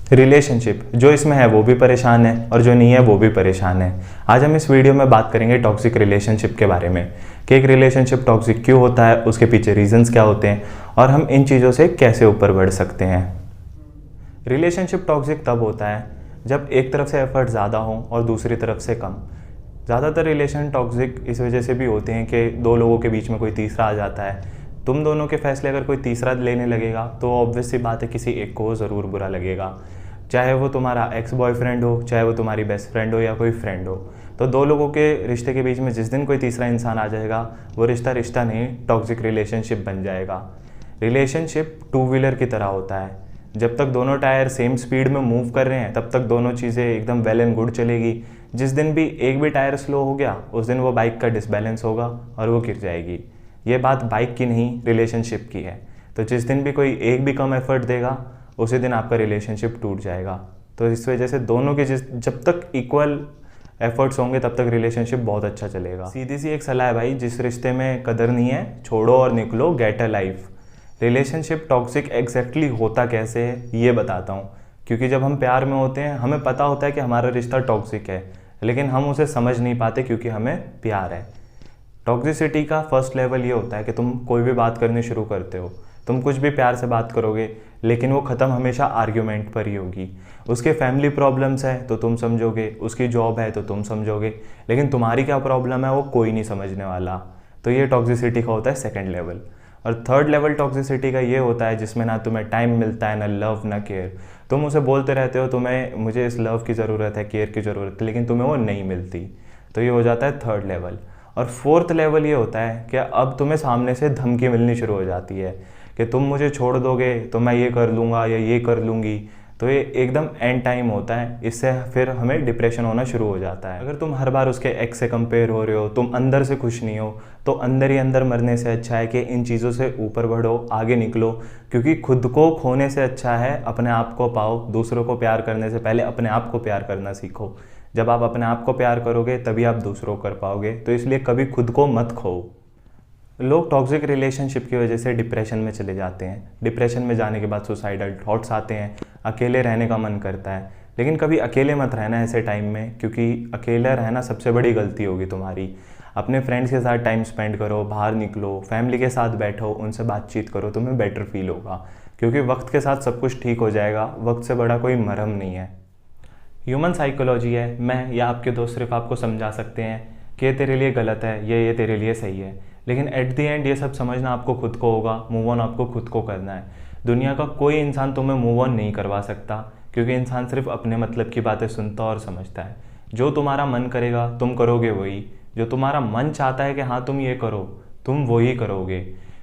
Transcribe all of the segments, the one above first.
Relationship जो इसमें है वो भी परेशान है और जो नहीं है वो भी परेशान है। आज हम इस वीडियो में बात करेंगे टॉक्सिक रिलेशनशिप के बारे में कि एक रिलेशनशिप टॉक्सिक क्यों होता है, उसके पीछे रीजंस क्या होते हैं और हम इन चीज़ों से कैसे ऊपर बढ़ सकते हैं। रिलेशनशिप टॉक्सिक तब होता है जब एक तरफ से एफर्ट ज़्यादा हो और दूसरी तरफ से कम। ज़्यादातर रिलेशन टॉक्सिक इस वजह से भी होते हैं कि दो लोगों के बीच में कोई तीसरा आ जाता है। तुम दोनों के फैसले अगर कोई तीसरा लेने लगेगा तो ऑब्वियस सी बात है किसी एक को ज़रूर बुरा लगेगा, चाहे वो तुम्हारा एक्स बॉयफ्रेंड हो, चाहे वो तुम्हारी बेस्ट फ्रेंड हो या कोई फ्रेंड हो। तो दो लोगों के रिश्ते के बीच में जिस दिन कोई तीसरा इंसान आ जाएगा वो रिश्ता रिश्ता नहीं, टॉक्सिक रिलेशनशिप बन जाएगा। रिलेशनशिप टू व्हीलर की तरह होता है, जब तक दोनों टायर सेम स्पीड में मूव कर रहे हैं तब तक दोनों चीज़ें एकदम वेल एंड गुड चलेगी। जिस दिन भी एक भी टायर स्लो हो गया उस दिन वो बाइक का डिसबैलेंस होगा और वो गिर जाएगी। ये बात बाइक की नहीं, रिलेशनशिप की है। तो जिस दिन भी कोई एक भी कम एफर्ट देगा उसी दिन आपका रिलेशनशिप टूट जाएगा। तो इस वजह से दोनों के जब तक इक्वल एफर्ट्स होंगे तब तक रिलेशनशिप बहुत अच्छा चलेगा। सीधी सी एक सलाह है भाई, जिस रिश्ते में कदर नहीं है छोड़ो और निकलो, get a life. Relationship toxic exactly होता कैसे है ये बताता हूँ, क्योंकि जब हम प्यार में होते हैं हमें पता होता है कि हमारा रिश्ता टॉक्सिक है, लेकिन हम उसे समझ नहीं पाते क्योंकि हमें प्यार है। टॉक्सिसिटी का फर्स्ट लेवल ये होता है कि तुम कोई भी बात करनी शुरू करते हो, तुम कुछ भी प्यार से बात करोगे लेकिन वो ख़त्म हमेशा आर्ग्यूमेंट पर ही होगी। उसके फैमिली प्रॉब्लम्स है तो तुम समझोगे, उसकी जॉब है तो तुम समझोगे, लेकिन तुम्हारी क्या प्रॉब्लम है वो कोई नहीं समझने वाला। तो ये टॉक्सिसिटी का होता है सेकंड लेवल। और थर्ड लेवल टॉक्सिसिटी का ये होता है जिसमें ना तुम्हें टाइम मिलता है, ना लव, ना केयर। तुम उसे बोलते रहते हो मुझे इस लव की ज़रूरत है, केयर की ज़रूरत है, लेकिन तुम्हें वो नहीं मिलती। तो ये हो जाता है थर्ड लेवल। और फोर्थ लेवल ये होता है कि अब तुम्हें सामने से धमकी मिलनी शुरू हो जाती है कि तुम मुझे छोड़ दोगे तो मैं ये कर लूँगा या ये कर लूँगी। तो ये एकदम एंड टाइम होता है, इससे फिर हमें डिप्रेशन होना शुरू हो जाता है। अगर तुम हर बार उसके एक्स से कंपेयर हो रहे हो, तुम अंदर से खुश नहीं हो, तो अंदर ही अंदर मरने से अच्छा है कि इन चीज़ों से ऊपर बढ़ो, आगे निकलो। क्योंकि खुद को खोने से अच्छा है अपने आप को पाओ। दूसरों को प्यार करने से पहले अपने आप को प्यार करना सीखो। जब आप अपने आप को प्यार करोगे तभी आप दूसरों को कर पाओगे। तो इसलिए कभी खुद को मत खो। लोग टॉक्सिक रिलेशनशिप की वजह से डिप्रेशन में चले जाते हैं। डिप्रेशन में जाने के बाद सुसाइडल थॉट्स आते हैं, अकेले रहने का मन करता है। लेकिन कभी अकेले मत रहना ऐसे टाइम में, क्योंकि अकेला रहना सबसे बड़ी गलती होगी तुम्हारी। अपने फ्रेंड्स के साथ टाइम स्पेंड करो, बाहर निकलो, फैमिली के साथ बैठो, उनसे बातचीत करो, तुम्हें बेटर फील होगा। क्योंकि वक्त के साथ सब कुछ ठीक हो जाएगा, वक्त से बड़ा कोई मरहम नहीं है। ह्यूमन साइकोलॉजी है, मैं या आपके दोस्त सिर्फ आपको समझा सकते हैं कि ये तेरे लिए गलत है, ये तेरे लिए सही है, लेकिन एट दी एंड ये सब समझना आपको खुद को होगा। मूव ऑन आपको खुद को करना है। दुनिया का कोई इंसान तुम्हें मूव ऑन नहीं करवा सकता, क्योंकि इंसान सिर्फ अपने मतलब की बातें सुनता और समझता है। जो तुम्हारा मन करेगा तुम करोगे वही, जो तुम्हारा मन चाहता है कि हाँ तुम ये करो, तुम वही करोगे।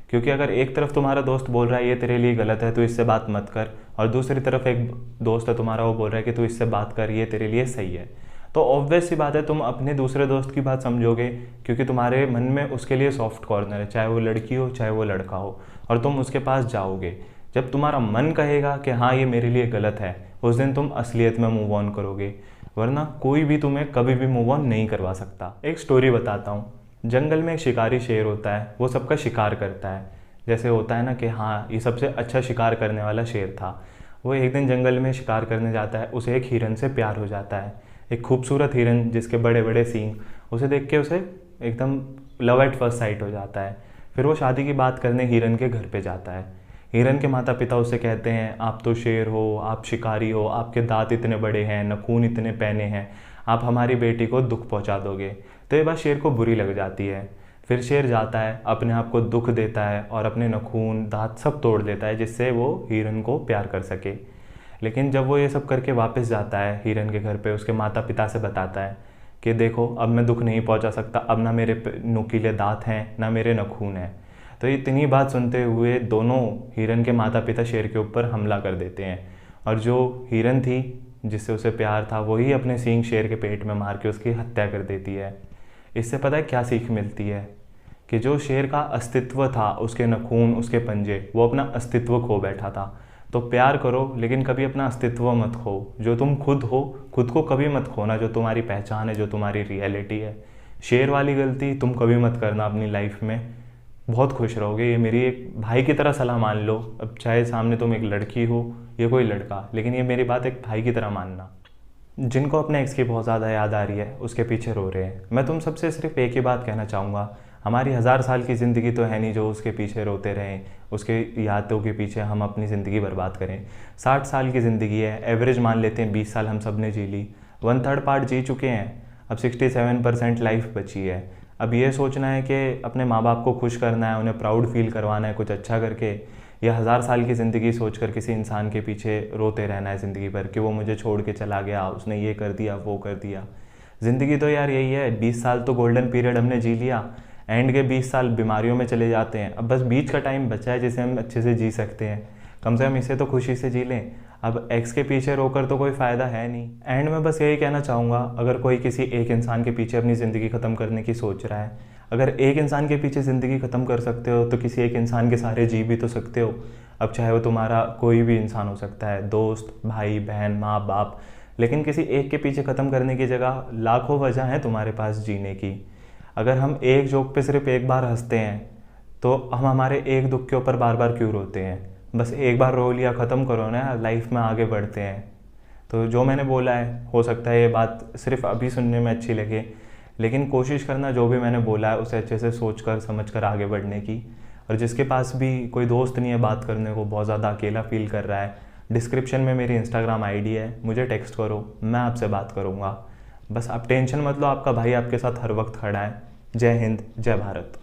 क्योंकि अगर एक तरफ तुम्हारा दोस्त बोल रहा है ये तेरे लिए गलत है तो इससे बात मत कर, और दूसरी तरफ एक दोस्त है तुम्हारा वो बोल रहा है कि तू इससे बात कर, ये तेरे लिए सही है, तो ऑब्वियस सी बात है तुम अपने दूसरे दोस्त की बात समझोगे, क्योंकि तुम्हारे मन में उसके लिए सॉफ्ट कॉर्नर है, चाहे वो लड़की हो चाहे वो लड़का हो, और तुम उसके पास जाओगे। जब तुम्हारा मन कहेगा कि हाँ ये मेरे लिए गलत है, उस दिन तुम असलियत में मूव ऑन करोगे, वरना कोई भी तुम्हें कभी भी मूव ऑन नहीं करवा सकता। एक स्टोरी बताता हूँ। जंगल में एक शिकारी शेर होता है, वो सबका शिकार करता है। जैसे होता है ना कि हाँ ये सबसे अच्छा शिकार करने वाला शेर था। वो एक दिन जंगल में शिकार करने जाता है, उसे एक हिरन से प्यार हो जाता है। एक खूबसूरत हिरन जिसके बड़े बड़े सींग, उसे देख के उसे एकदम लव एट फर्स्ट साइट हो जाता है। फिर वो शादी की बात करने हिरन के घर पे जाता है। हिरन के माता पिता उससे कहते हैं आप तो शेर हो, आप शिकारी हो, आपके दांत इतने बड़े हैं, नखून इतने पैने हैं, आप हमारी बेटी को दुख पहुंचा दोगे। तो ये बात शेर को बुरी लग जाती है। फिर शेर जाता है, अपने आप को दुख देता है और अपने नखून दांत सब तोड़ देता है जिससे वो हिरन को प्यार कर सके। लेकिन जब वो ये सब करके वापस जाता है हिरन के घर पे, उसके माता पिता से बताता है कि देखो अब मैं दुख नहीं पहुंचा सकता, अब ना मेरे नुकीले दांत हैं ना मेरे नखून हैं। तो इतनी बात सुनते हुए दोनों हिरन के माता पिता शेर के ऊपर हमला कर देते हैं, और जो हिरन थी जिससे उसे प्यार था वही अपने सींग शेर के पेट में मार के उसकी हत्या कर देती है। इससे पता है क्या सीख मिलती है कि जो शेर का अस्तित्व था, उसके नखून, उसके पंजे, वो अपना अस्तित्व खो बैठा था। तो प्यार करो लेकिन कभी अपना अस्तित्व मत खो। जो तुम खुद हो खुद को कभी मत खोना, जो तुम्हारी पहचान है, जो तुम्हारी रियलिटी है। शेर वाली गलती तुम कभी मत करना अपनी लाइफ में। बहुत खुश रहोगे। ये मेरी एक भाई की तरह सलाह मान लो। अब चाहे सामने तुम एक लड़की हो या कोई लड़का, लेकिन ये मेरी बात एक भाई की तरह मानना। जिनको अपने एक्स की बहुत ज़्यादा याद आ रही है, उसके पीछे रो रहे हैं, मैं तुम सबसे सिर्फ एक ही बात कहना चाहूँगा, हमारी 1000 साल की ज़िंदगी तो है नहीं जो उसके पीछे रोते रहें, उसके यादों के पीछे हम अपनी ज़िंदगी बर्बाद करें। 60 साल की ज़िंदगी है, एवरेज मान लेते हैं 20 साल हम सब ने जी ली, 1/3 पार्ट जी चुके हैं, अब 67% लाइफ बची है। अब ये सोचना है कि अपने माँ बाप को खुश करना है, उन्हें प्राउड फील करवाना है कुछ अच्छा करके, या 1000 साल की ज़िंदगी सोचकर किसी इंसान के पीछे रोते रहना है ज़िंदगी भर कि वो मुझे छोड़ के चला गया, उसने ये कर दिया वो कर दिया। ज़िंदगी तो यार यही है, 20 साल तो गोल्डन पीरियड हमने जी लिया, एंड के 20 साल बीमारियों में चले जाते हैं। अब बस बीच का टाइम बचा है जिसे हम अच्छे से जी सकते हैं, कम से कम इसे तो खुशी से जी लें। अब एक्स के पीछे रोकर तो कोई फ़ायदा है नहीं। एंड में बस यही कहना चाहूँगा, अगर कोई किसी एक इंसान के पीछे अपनी ज़िंदगी ख़त्म करने की सोच रहा है, अगर एक इंसान के पीछे ज़िंदगी ख़त्म कर सकते हो तो किसी एक इंसान के सारे जी भी तो सकते हो। अब चाहे वो तुम्हारा कोई भी इंसान हो सकता है, दोस्त, भाई, बहन, माँ बाप, लेकिन किसी एक के पीछे ख़त्म करने की जगह लाखों वजह हैं तुम्हारे पास जीने की। अगर हम एक जोक पे सिर्फ एक बार हंसते हैं तो हम हमारे एक दुख के ऊपर बार बार क्यों रोते हैं। बस एक बार रो लिया, ख़त्म करो ना, लाइफ में आगे बढ़ते हैं। तो जो मैंने बोला है, हो सकता है ये बात सिर्फ अभी सुनने में अच्छी लगे, लेकिन कोशिश करना जो भी मैंने बोला है उसे अच्छे से सोच कर समझ कर आगे बढ़ने की। और जिसके पास भी कोई दोस्त नहीं है बात करने को, बहुत ज़्यादा अकेला फील कर रहा है, डिस्क्रिप्शन में मेरी इंस्टाग्राम आईडी है, मुझे टेक्स्ट करो, मैं आपसे बात करूँगा। बस आप टेंशन मत लो, आपका भाई आपके साथ हर वक्त खड़ा है। जय हिंद, जय भारत।